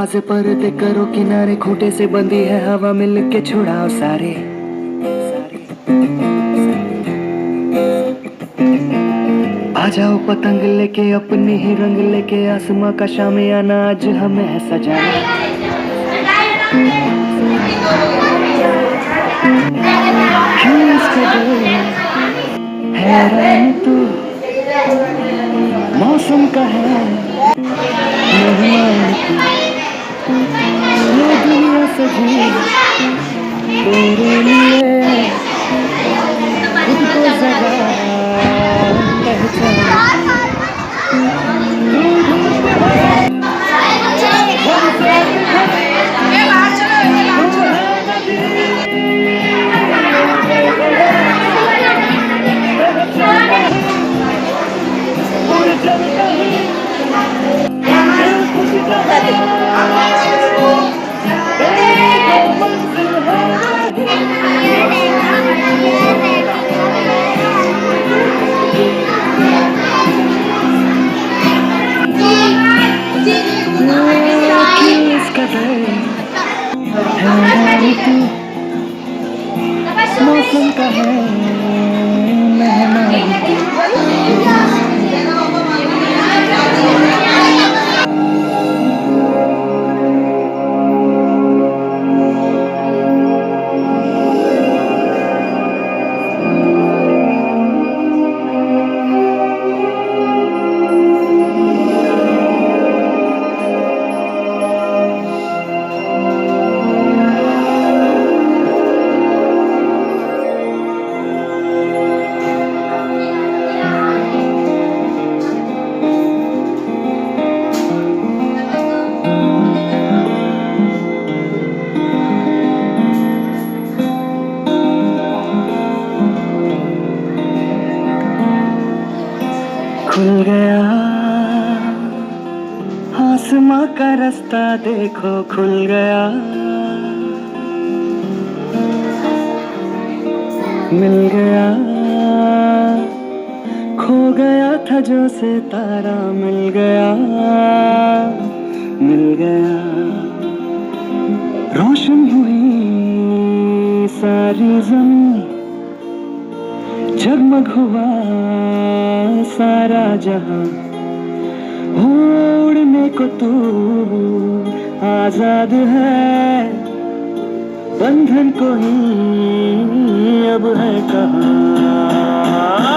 से पर्दे करो किनारे, खूंटे से बंदी है हवा, मिल के छुड़ाओ सारे। आ जाओ पतंग लेके अपने ही रंग लेके, आसमां का शामियाना आज हमें है सजाना। क्यों इस कदर हैरान तू, मौसम का है मेहमान तू, ये दुनिया सजी तेरे लिए, खुद को जरा पहचान मौसम का है मेहमान तू। खुल गया आसमां का रास्ता, देखो खुल गया, मिल गया, खो गया था जो सितारा, मिल गया, मिल गया, रोशन हुई सारी ज़मीं, जगमग हुआ सारा जहां, उड़ने को तू आजाद है, बंधन को ही अब है कहाँ।